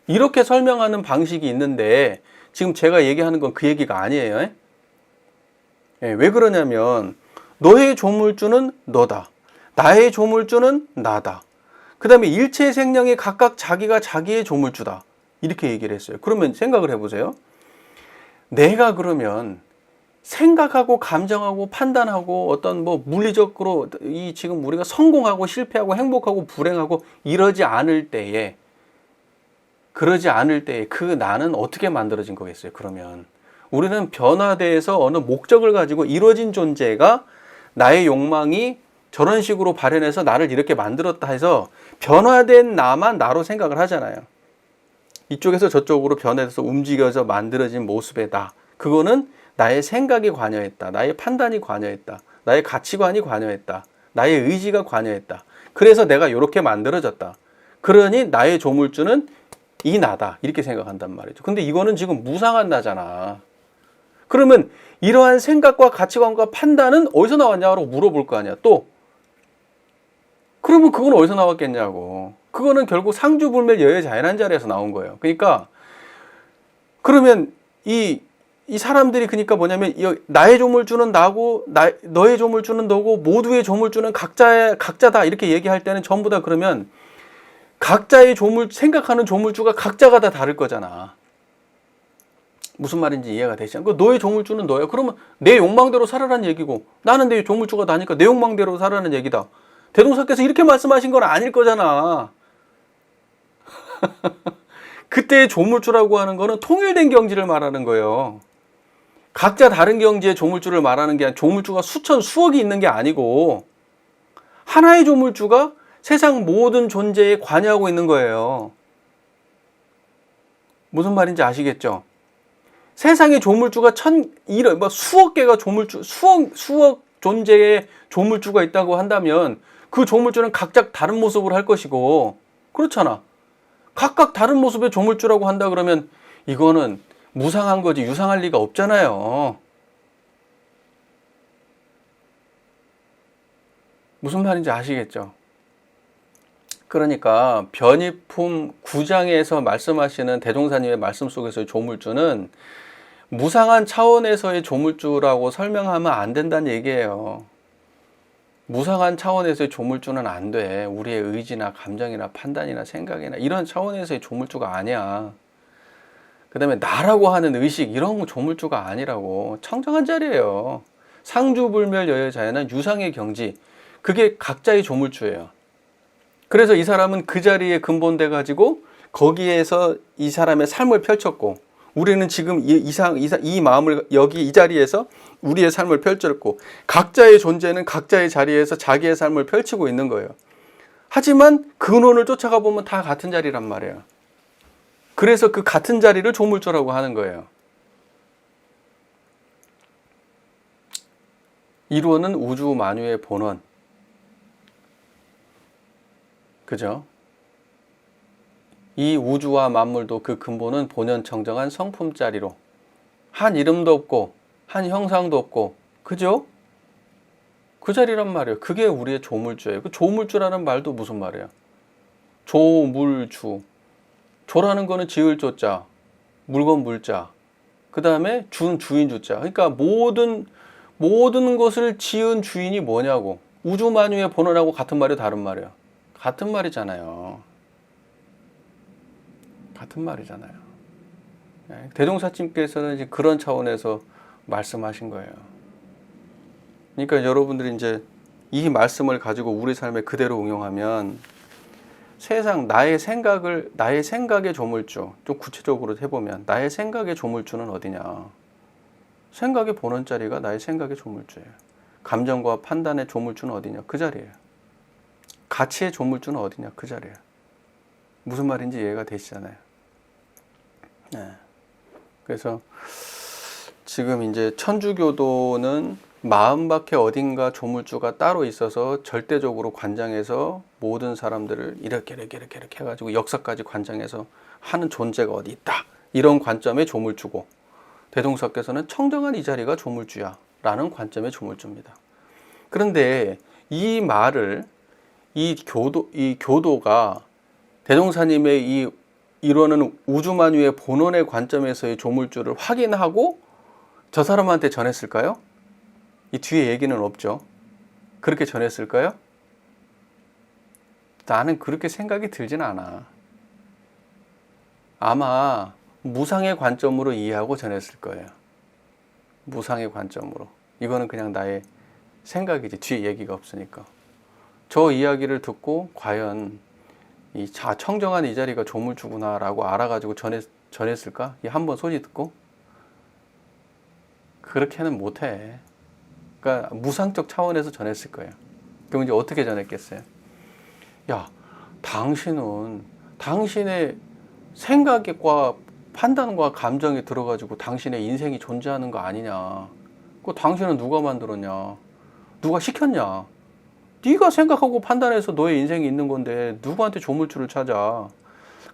이렇게 설명하는 방식이 있는데 지금 제가 얘기하는 건 그 얘기가 아니에요. 예, 왜 그러냐면 너의 조물주는 너다. 나의 조물주는 나다. 그 다음에 일체 생명이 각각 자기가 자기의 조물주다. 이렇게 얘기를 했어요. 그러면 생각을 해보세요. 내가 그러면 생각하고 감정하고 판단하고 어떤 뭐 물리적으로 이 지금 우리가 성공하고 실패하고 행복하고 불행하고 그러지 않을 때에 그 나는 어떻게 만들어진 거겠어요? 그러면 우리는 변화돼서 어느 목적을 가지고 이루어진 존재가 나의 욕망이 저런 식으로 발현해서 나를 이렇게 만들었다 해서 변화된 나만 나로 생각을 하잖아요. 이쪽에서 저쪽으로 변해서 움직여서 만들어진 모습의 나. 그거는 나의 생각이 관여했다. 나의 판단이 관여했다. 나의 가치관이 관여했다. 나의 의지가 관여했다. 그래서 내가 이렇게 만들어졌다. 그러니 나의 조물주는 이 나다. 이렇게 생각한단 말이죠. 근데 이거는 지금 무상한 나잖아. 그러면 이러한 생각과 가치관과 판단은 어디서 나왔냐고 물어볼 거 아니야. 또 그러면 그건 어디서 나왔겠냐고. 그거는 결국 상주불멸 여여자연한 자리에서 나온 거예요. 그러니까 그러면 이 사람들이 그러니까 뭐냐면 나의 조물주는 나고 너의 조물주는 너고 모두의 조물주는 각자다 이렇게 얘기할 때는 전부 다 그러면 각자의 생각하는 조물주가 각자가 다 다를 거잖아. 무슨 말인지 이해가 되시죠? 너의 조물주는 너야. 그러면 내 욕망대로 살아라는 얘기고 나는 내 조물주가 나니까 내 욕망대로 살아라는 얘기다. 대동사께서 이렇게 말씀하신 건 아닐 거잖아. 그때의 조물주라고 하는 거는 통일된 경지를 말하는 거예요. 각자 다른 경지의 조물주를 말하는 게 아니라 조물주가 수천 수억이 있는 게 아니고 하나의 조물주가 세상 모든 존재에 관여하고 있는 거예요. 무슨 말인지 아시겠죠? 세상의 조물주가 수억 개가 수억 존재의 조물주가 있다고 한다면 그 조물주는 각각 다른 모습으로 할 것이고, 그렇잖아. 각각 다른 모습의 조물주라고 한다 그러면 이거는 무상한 거지 유상할 리가 없잖아요. 무슨 말인지 아시겠죠? 그러니까 변이품 9장에서 말씀하시는 대종사님의 말씀 속에서의 조물주는 무상한 차원에서의 조물주라고 설명하면 안 된다는 얘기예요. 무상한 차원에서의 조물주는 안 돼. 우리의 의지나 감정이나 판단이나 생각이나 이런 차원에서의 조물주가 아니야. 그 다음에 나라고 하는 의식 이런 거 조물주가 아니라고. 청정한 자리예요. 상주불멸 여여자연한 유상의 경지. 그게 각자의 조물주예요. 그래서 이 사람은 그 자리에 근본돼 가지고 거기에서 이 사람의 삶을 펼쳤고 우리는 지금 이 마음을 여기 이 자리에서 우리의 삶을 펼쳤고 각자의 존재는 각자의 자리에서 자기의 삶을 펼치고 있는 거예요. 하지만 근원을 쫓아가 보면 다 같은 자리란 말이에요. 그래서 그 같은 자리를 조물주라고 하는 거예요. 이루어는 우주 만유의 본원. 그죠? 이 우주와 만물도 그 근본은 본연청정한 성품짜리로 한 이름도 없고 한 형상도 없고 그죠? 그 자리란 말이에요. 그게 우리의 조물주예요. 그 조물주라는 말도 무슨 말이에요? 조물주. 조라는 거는 지을 조자, 물건 물자. 그 다음에 주인 주자. 그러니까 모든 것을 지은 주인이 뭐냐고. 우주 만유의 본원하고 같은 말이에요, 다른 말이에요? 같은 말이잖아요. 같은 말이잖아요. 대종사님께서는 이제 그런 차원에서 말씀하신 거예요. 그러니까 여러분들이 이제 이 말씀을 가지고 우리 삶에 그대로 응용하면 세상 나의 생각의 조물주, 좀 구체적으로 해보면 나의 생각의 조물주는 어디냐? 생각의 본원자리가 나의 생각의 조물주예요. 감정과 판단의 조물주는 어디냐? 그 자리예요. 가치의 조물주는 어디냐? 그 자리야. 무슨 말인지 이해가 되시잖아요. 네. 그래서 지금 이제 천주교도는 마음밖에 어딘가 조물주가 따로 있어서 절대적으로 관장해서 모든 사람들을 이렇게 해가지고 역사까지 관장해서 하는 존재가 어디 있다. 이런 관점의 조물주고, 대종사께서는 청정한 이 자리가 조물주야 라는 관점의 조물주입니다. 그런데 이 말을 이 교도가 대종사님의 이 이루어는 우주만유의 본원의 관점에서의 조물주를 확인하고 저 사람한테 전했을까요? 이 뒤에 얘기는 없죠. 그렇게 전했을까요? 나는 그렇게 생각이 들진 않아. 아마 무상의 관점으로 이해하고 전했을 거예요. 무상의 관점으로. 이거는 그냥 나의 생각이지. 뒤에 얘기가 없으니까. 저 이야기를 듣고 과연 이 청정한 이 자리가 조물주구나 라고 알아가지고 전했을까? 이 한 번 소리 듣고? 그렇게는 못해. 그러니까 무상적 차원에서 전했을 거예요. 그럼 이제 어떻게 전했겠어요? 야, 당신은 당신의 생각과 판단과 감정이 들어가지고 당신의 인생이 존재하는 거 아니냐. 그 당신은 누가 만들었냐. 누가 시켰냐. 네가 생각하고 판단해서 너의 인생이 있는 건데 누구한테 조물주를 찾아.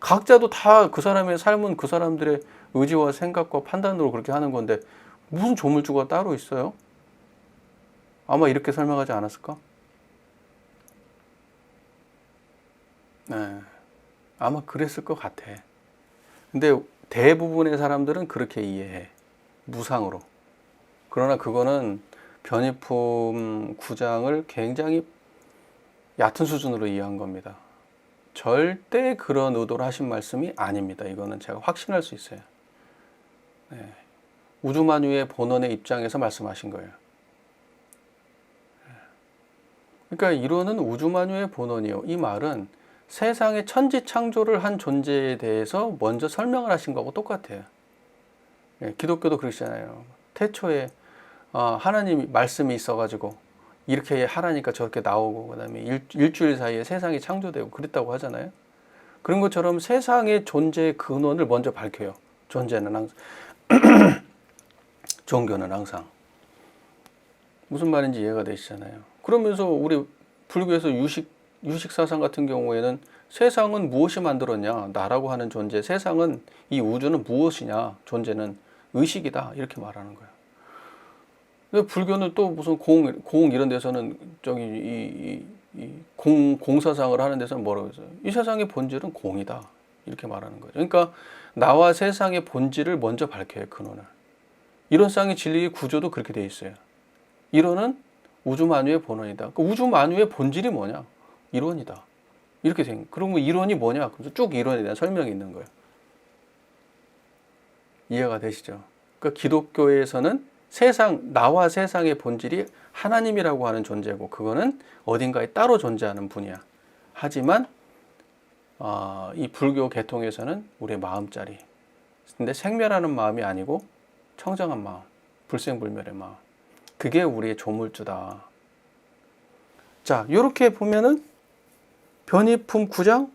각자도 다 그 사람의 삶은 그 사람들의 의지와 생각과 판단으로 그렇게 하는 건데 무슨 조물주가 따로 있어요? 아마 이렇게 설명하지 않았을까? 네, 아마 그랬을 것 같아. 근데 대부분의 사람들은 그렇게 이해해. 무상으로. 그러나 그거는 변이품 9장을 굉장히 얕은 수준으로 이해한 겁니다. 절대 그런 의도로 하신 말씀이 아닙니다. 이거는 제가 확신할 수 있어요. 네. 우주만유의 본원의 입장에서 말씀하신 거예요. 그러니까 이론은 우주만유의 본원이요. 이 말은 세상의 천지창조를 한 존재에 대해서 먼저 설명을 하신 거하고 똑같아요. 네. 기독교도 그러시잖아요. 태초에 하나님 말씀이 있어가지고 이렇게 하라니까 저렇게 나오고 그 다음에 일주일 사이에 세상이 창조되고 그랬다고 하잖아요. 그런 것처럼 세상의 존재의 근원을 먼저 밝혀요. 존재는 항상 종교는 항상 무슨 말인지 이해가 되시잖아요. 그러면서 우리 불교에서 유식사상 같은 경우에는 세상은 무엇이 만들었냐. 나라고 하는 존재, 세상은 이 우주는 무엇이냐. 존재는 의식이다. 이렇게 말하는 거예요. 불교는 또 무슨 공 이런 데서는 저기 공사상을 하는 데서는 뭐라고 해서 이 세상의 본질은 공이다 이렇게 말하는 거죠. 그러니까 나와 세상의 본질을 먼저 밝혀요. 근원을. 이론상의 진리의 구조도 그렇게 돼 있어요. 이론은 우주만유의 본원이다. 그러니까 우주만유의 본질이 뭐냐? 이론이다. 이렇게 생. 그러면 이론이 뭐냐? 그래서 쭉 이론에 대한 설명이 있는 거예요. 이해가 되시죠? 그러니까 기독교에서는 나와 세상의 본질이 하나님이라고 하는 존재고 그거는 어딘가에 따로 존재하는 분이야. 하지만 이 불교 계통에서는 우리의 마음자리. 근데 생멸하는 마음이 아니고 청정한 마음, 불생불멸의 마음. 그게 우리의 조물주다. 자, 이렇게 보면은 변이품 9장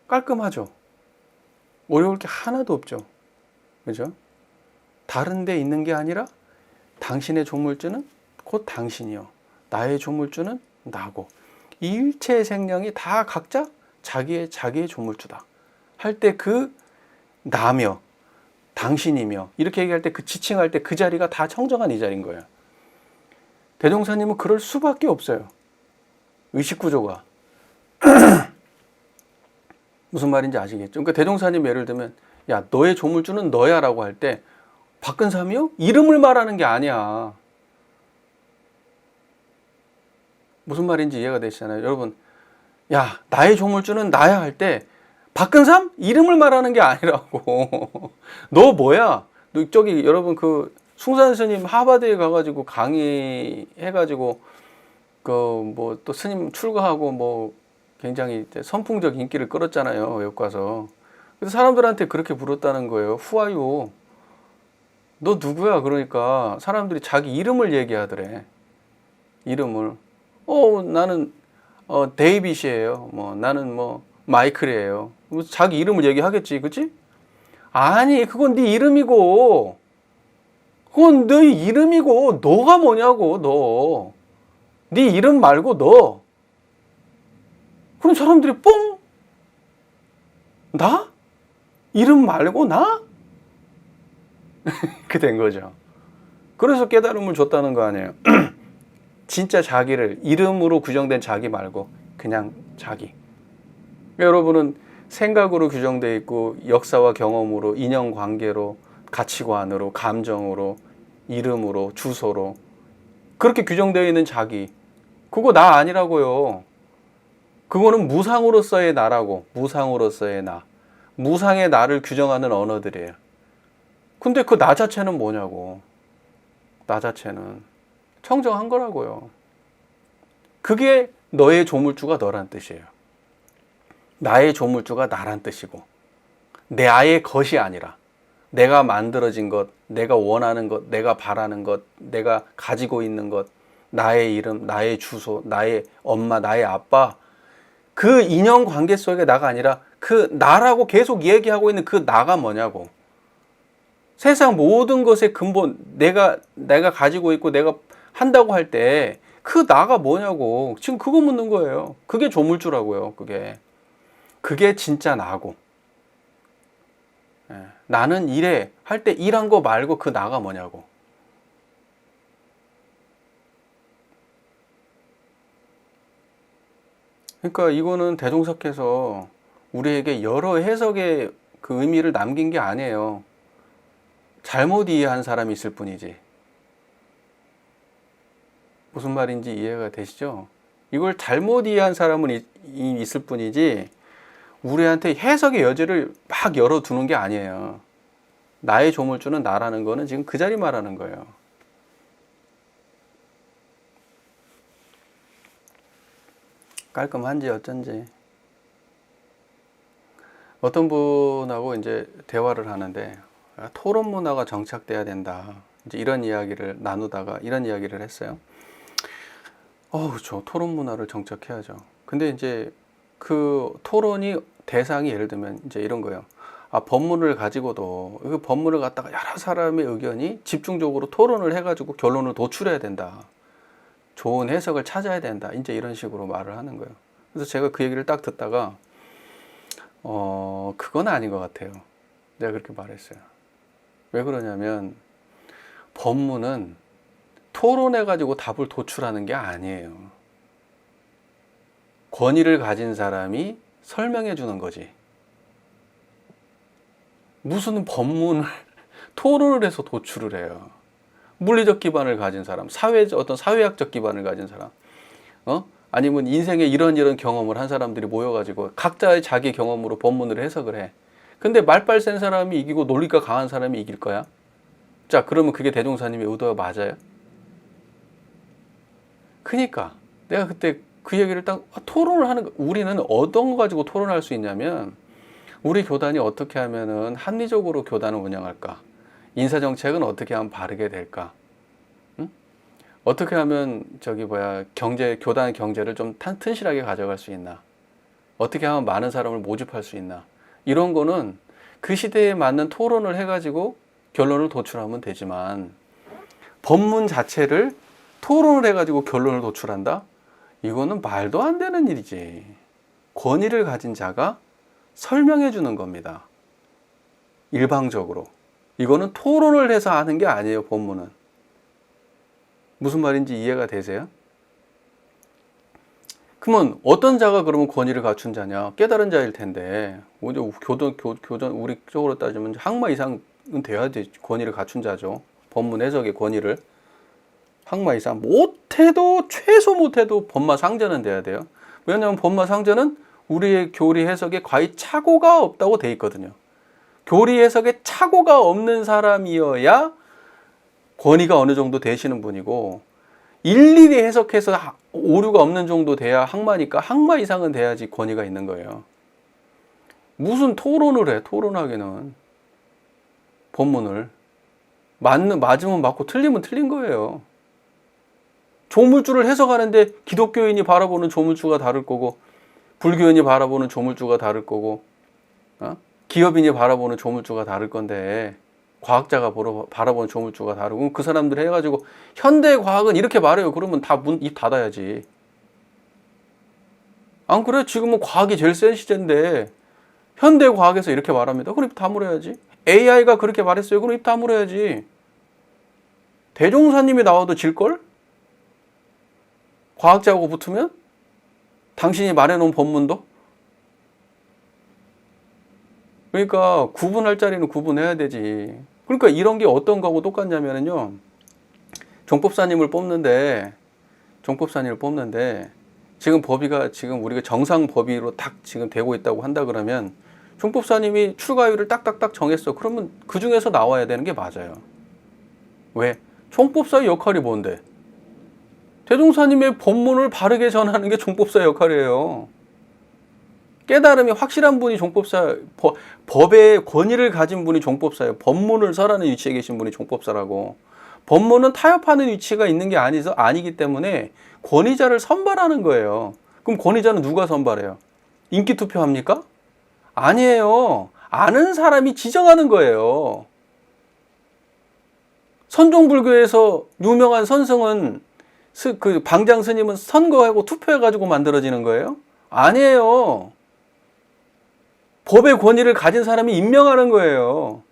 깔끔하죠. 어려울 게 하나도 없죠. 그죠? 다른 데 있는 게 아니라 당신의 조물주는 곧 당신이요. 나의 조물주는 나고. 이 일체의 생명이 다 각자 자기의 조물주다. 할 때 그 나며 당신이며 이렇게 얘기할 때 그 지칭할 때 그 자리가 다 청정한 이 자리인 거예요. 대종사님은 그럴 수밖에 없어요. 의식구조가. 무슨 말인지 아시겠죠? 그러니까 대종사님 예를 들면 야 너의 조물주는 너야 라고 할 때 박근삼이요? 이름을 말하는 게 아니야. 무슨 말인지 이해가 되시잖아요. 여러분, 야, 나의 조물주는 나야 할 때 박근삼? 이름을 말하는 게 아니라고. 너 뭐야? 너 저기 여러분 그 숭산 스님 하버드에 가가지고 강의해가지고 그 뭐 또 스님 출가하고 뭐 굉장히 선풍적 인기를 끌었잖아요. 외국 가서. 그래서 사람들한테 그렇게 물었다는 거예요. 후아유. 너 누구야? 그러니까 사람들이 자기 이름을 얘기하더래. 이름을. 나는 데이빗이에요. 나는 마이클이에요. 자기 이름을 얘기하겠지, 그치? 아니, 그건 네 이름이고, 그건 네 이름이고, 너가 뭐냐고, 너. 네 이름 말고 너. 그럼 사람들이 뽕? 나? 이름 말고 나? 그 된 거죠. 그래서 깨달음을 줬다는 거 아니에요. 진짜 자기를, 이름으로 규정된 자기 말고 그냥 자기. 여러분은 생각으로 규정되어 있고 역사와 경험으로, 인연관계로, 가치관으로, 감정으로, 이름으로, 주소로 그렇게 규정되어 있는 자기, 그거 나 아니라고요. 그거는 무상으로서의 나라고, 무상으로서의 나, 무상의 나를 규정하는 언어들이에요. 근데 그 나 자체는 뭐냐고. 나 자체는 청정한 거라고요. 그게 너의 조물주가 너란 뜻이에요. 나의 조물주가 나란 뜻이고, 내 아의 것이 아니라 내가 만들어진 것, 내가 원하는 것, 내가 바라는 것, 내가 가지고 있는 것, 나의 이름, 나의 주소, 나의 엄마, 나의 아빠, 그 인연관계 속의 나가 아니라 그 나라고 계속 얘기하고 있는 그 나가 뭐냐고. 세상 모든 것의 근본, 내가 가지고 있고 내가 한다고 할 때 그 나가 뭐냐고. 지금 그거 묻는 거예요. 그게 조물주라고요. 그게 진짜 나고. 나는 이래 할 때 일한 거 말고 그 나가 뭐냐고. 그러니까 이거는 대종사께서 우리에게 여러 해석의 그 의미를 남긴 게 아니에요. 잘못 이해한 사람이 있을 뿐이지. 무슨 말인지 이해가 되시죠? 이걸 잘못 이해한 사람은 있을 뿐이지 우리한테 해석의 여지를 막 열어두는 게 아니에요. 나의 조물주는 나라는 거는 지금 그 자리 말하는 거예요. 깔끔한지 어쩐지. 어떤 분하고 이제 대화를 하는데 토론 문화가 정착돼야 된다. 이제 이런 이야기를 나누다가 이런 이야기를 했어요. 저 토론 문화를 정착해야죠. 근데 이제 그 토론이 대상이 예를 들면 이제 이런 거예요. 법문을 가지고도 그 법문을 갖다가 여러 사람의 의견이 집중적으로 토론을 해가지고 결론을 도출해야 된다. 좋은 해석을 찾아야 된다. 이제 이런 식으로 말을 하는 거예요. 그래서 제가 그 얘기를 딱 듣다가 그건 아닌 것 같아요. 내가 그렇게 말했어요. 왜 그러냐면 법문은 토론해가지고 답을 도출하는 게 아니에요. 권위를 가진 사람이 설명해 주는 거지. 무슨 법문을 토론을 해서 도출을 해요. 물리적 기반을 가진 사람, 어떤 사회학적 기반을 가진 사람, 아니면 인생에 이런 경험을 한 사람들이 모여가지고 각자의 자기 경험으로 법문을 해석을 해. 근데 말빨 센 사람이 이기고 논리가 강한 사람이 이길 거야? 자, 그러면 그게 대종사님의 의도가 맞아요? 그러니까 내가 그때 그 얘기를 딱 토론을 하는 거. 우리는 어떤 거 가지고 토론할 수 있냐면 우리 교단이 어떻게 하면은 합리적으로 교단을 운영할까? 인사정책은 어떻게 하면 바르게 될까? 응? 어떻게 하면 교단 경제를 좀 튼실하게 가져갈 수 있나? 어떻게 하면 많은 사람을 모집할 수 있나? 이런 거는 그 시대에 맞는 토론을 해가지고 결론을 도출하면 되지만 법문 자체를 토론을 해가지고 결론을 도출한다? 이거는 말도 안 되는 일이지. 권위를 가진 자가 설명해 주는 겁니다. 일방적으로. 이거는 토론을 해서 하는 게 아니에요, 법문은. 무슨 말인지 이해가 되세요? 그러면 어떤 자가 그러면 권위를 갖춘 자냐? 깨달은 자일 텐데, 교전, 우리 쪽으로 따지면 학마 이상은 돼야지 권위를 갖춘 자죠. 법문 해석의 권위를. 학마 이상. 최소 못해도 법마 상전은 돼야 돼요. 왜냐하면 법마 상전은 우리의 교리 해석에 거의 착오가 없다고 돼 있거든요. 교리 해석에 착오가 없는 사람이어야 권위가 어느 정도 되시는 분이고, 일일이 해석해서 오류가 없는 정도 돼야 학마니까 학마 이상은 돼야지 권위가 있는 거예요. 무슨 토론을 해, 토론하기는. 법문을. 맞으면 맞고 틀리면 틀린 거예요. 조물주를 해석하는데 기독교인이 바라보는 조물주가 다를 거고, 불교인이 바라보는 조물주가 다를 거고, 기업인이 바라보는 조물주가 다를 건데, 과학자가 바라보는 조물주가 다르고, 그 사람들 해가지고 현대 과학은 이렇게 말해요. 그러면 다 입 닫아야지. 안 그래? 지금은 과학이 제일 센 시대인데 현대 과학에서 이렇게 말합니다. 그럼 입 다물어야지. AI가 그렇게 말했어요. 그럼 입 다물어야지. 대종사님이 나와도 질걸? 과학자하고 붙으면? 당신이 말해놓은 법문도? 그러니까 구분할 자리는 구분해야 되지. 그러니까 이런 게 어떤 거하고 똑같냐면요. 종법사님을 뽑는데 지금 법위가 지금 우리가 정상 법위로 딱 지금 되고 있다고 한다 그러면 종법사님이 출가율을 딱딱딱 정했어. 그러면 그 중에서 나와야 되는 게 맞아요. 왜? 종법사의 역할이 뭔데? 대종사님의 법문을 바르게 전하는 게 종법사의 역할이에요. 깨달음이 확실한 분이 종법사, 법의 권위를 가진 분이 종법사예요. 법문을 설하는 위치에 계신 분이 종법사라고. 법문은 타협하는 위치가 있는 게 아니기 때문에 권위자를 선발하는 거예요. 그럼 권위자는 누가 선발해요? 인기 투표합니까? 아니에요. 아는 사람이 지정하는 거예요. 선종불교에서 유명한 선승은 그 방장 스님은 선거하고 투표해가지고 만들어지는 거예요? 아니에요. 법의 권위를 가진 사람이 임명하는 거예요.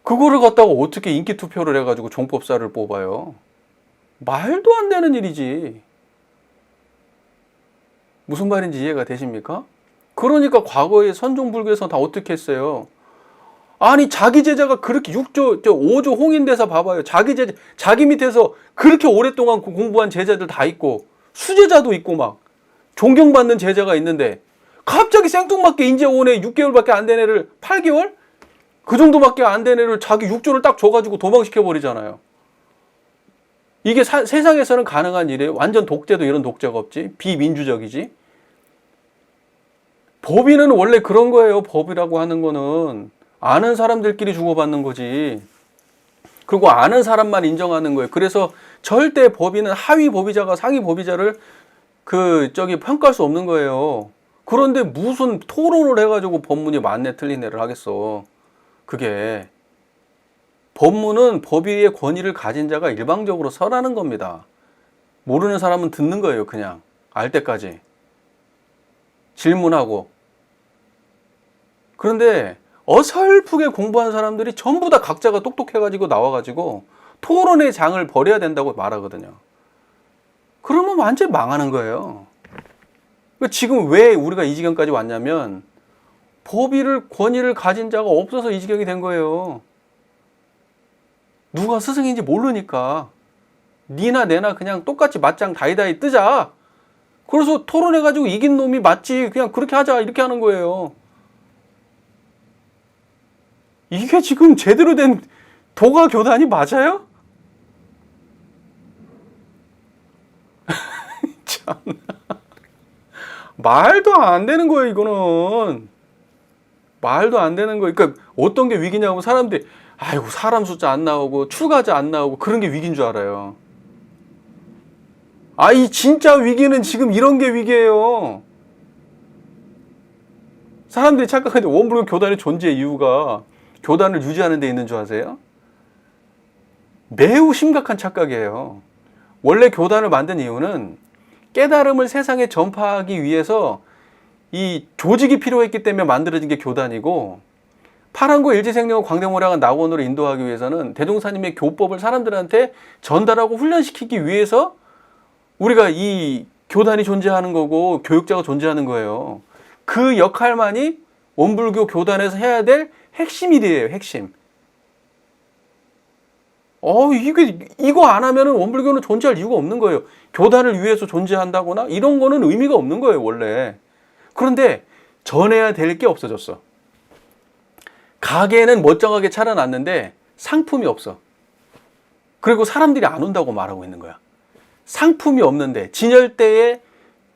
그거를 갖다가 어떻게 인기 투표를 해가지고 종법사를 뽑아요? 말도 안 되는 일이지. 무슨 말인지 이해가 되십니까? 그러니까 과거에 선종불교에서 다 어떻게 했어요? 아니 자기 제자가 그렇게 5조 홍인대사 봐봐요. 자기 밑에서 그렇게 오랫동안 공부한 제자들 다 있고 수제자도 있고 막 존경받는 제자가 있는데 갑자기 생뚱맞게 이제 온 애 6개월밖에 안 된 애를 8개월? 그 정도밖에 안 된 애를 자기 6조를 딱 줘가지고 도망시켜버리잖아요. 이게 세상에서는 가능한 일이에요. 완전 독재도 이런 독재가 없지. 비민주적이지. 법위는 원래 그런 거예요. 법이라고 하는 거는 아는 사람들끼리 주고받는 거지. 그리고 아는 사람만 인정하는 거예요. 그래서 절대 법위는 하위 법위자가 상위 법위자를 평가할 수 없는 거예요. 그런데 무슨 토론을 해가지고 법문이 맞네 틀리네를 하겠어. 그게 법문은 법위의 권위를 가진 자가 일방적으로 설하는 겁니다. 모르는 사람은 듣는 거예요. 그냥 알 때까지 질문하고. 그런데 어설프게 공부한 사람들이 전부 다 각자가 똑똑해가지고 나와가지고 토론의 장을 벌여야 된다고 말하거든요. 그러면 완전히 망하는 거예요. 지금 왜 우리가 이 지경까지 왔냐면 법위를 권위를 가진 자가 없어서 이 지경이 된 거예요. 누가 스승인지 모르니까 니나 내나 그냥 똑같이 맞짱 다이다이 뜨자. 그래서 토론해가지고 이긴 놈이 맞지. 그냥 그렇게 하자. 이렇게 하는 거예요. 이게 지금 제대로 된 도가 교단이 맞아요? 참. 말도 안 되는 거예요, 이거는. 말도 안 되는 거예요. 그러니까 어떤 게 위기냐고 사람들이 아이고 사람 숫자 안 나오고 출가자 안 나오고 그런 게 위기인 줄 알아요. 이 진짜 위기는 지금 이런 게 위기예요. 사람들이 착각하는데 원불교 교단의 존재 이유가 교단을 유지하는 데 있는 줄 아세요? 매우 심각한 착각이에요. 원래 교단을 만든 이유는 깨달음을 세상에 전파하기 위해서 이 조직이 필요했기 때문에 만들어진 게 교단이고, 파란고 일지생명 광대모량한 낙원으로 인도하기 위해서는 대종사님의 교법을 사람들한테 전달하고 훈련시키기 위해서 우리가 이 교단이 존재하는 거고 교육자가 존재하는 거예요. 그 역할만이 원불교 교단에서 해야 될 핵심 일이에요. 핵심. 이거 안 하면은 원불교는 존재할 이유가 없는 거예요. 교단을 위해서 존재한다거나 이런 거는 의미가 없는 거예요, 원래. 그런데 전해야 될 게 없어졌어. 가게는 멀쩡하게 차려놨는데 상품이 없어. 그리고 사람들이 안 온다고 말하고 있는 거야. 상품이 없는데, 진열대에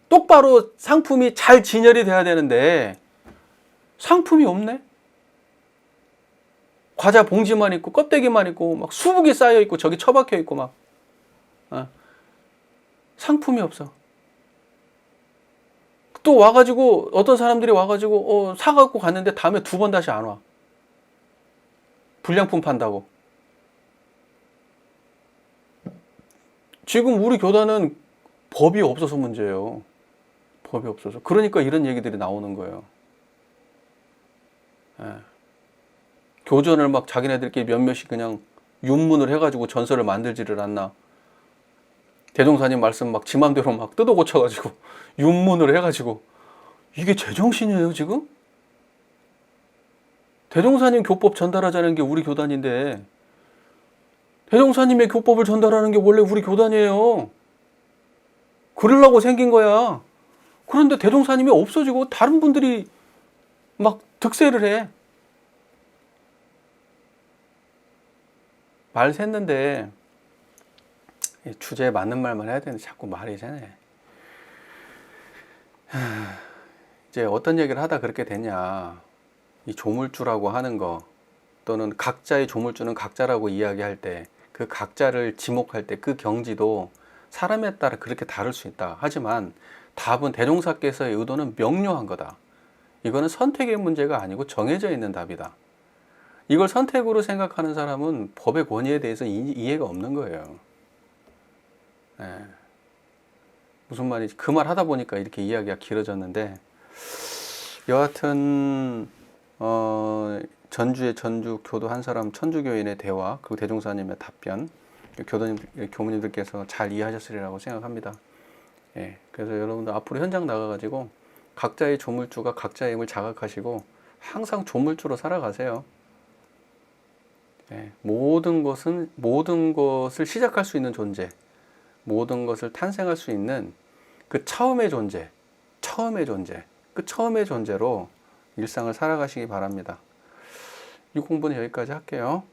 똑바로 상품이 잘 진열이 돼야 되는데 상품이 없네. 과자 봉지만 있고 껍데기만 있고 막 수북이 쌓여 있고 저기 처박혀 있고 막 어. 상품이 없어. 또 와가지고 어떤 사람들이 와가지고 사갖고 갔는데 다음에 2번 다시 안 와. 불량품 판다고. 지금 우리 교단은 법이 없어서 문제예요. 법이 없어서. 그러니까 이런 얘기들이 나오는 거예요. 예. 교전을 막 자기네들끼리 몇몇이 그냥 윤문을 해가지고 전설을 만들지를 않나. 대종사님 말씀 막 지 맘대로 막 뜯어 고쳐가지고 윤문을 해가지고. 이게 제정신이에요 지금? 대종사님 교법 전달하자는 게 우리 교단인데 대종사님의 교법을 전달하는 게 원래 우리 교단이에요. 그러려고 생긴 거야. 그런데 대종사님이 없어지고 다른 분들이 막 득세를 해. 말 샜는데 주제에 맞는 말만 해야 되는데 자꾸 말이 새네. 이제 어떤 얘기를 하다 그렇게 됐냐. 이 조물주라고 하는 거 또는 각자의 조물주는 각자라고 이야기할 때 그 각자를 지목할 때 그 경지도 사람에 따라 그렇게 다를 수 있다. 하지만 답은 대종사께서의 의도는 명료한 거다. 이거는 선택의 문제가 아니고 정해져 있는 답이다. 이걸 선택으로 생각하는 사람은 법의 권위에 대해서 이해가 없는 거예요. 네. 무슨 말인지 그 말 하다 보니까 이렇게 이야기가 길어졌는데 여하튼 전주의 전주 교도 한 사람 천주교인의 대화 그리고 대종사님의 답변 교무님들께서 잘 이해하셨으리라고 생각합니다. 예, 그래서 여러분들 앞으로 현장 나가가지고 각자의 조물주가 각자의 힘을 자각하시고 항상 조물주로 살아가세요. 예, 모든 것을 시작할 수 있는 존재, 모든 것을 탄생할 수 있는 그 처음의 존재, 그 처음의 존재로 일상을 살아가시기 바랍니다. 이 공부는 여기까지 할게요.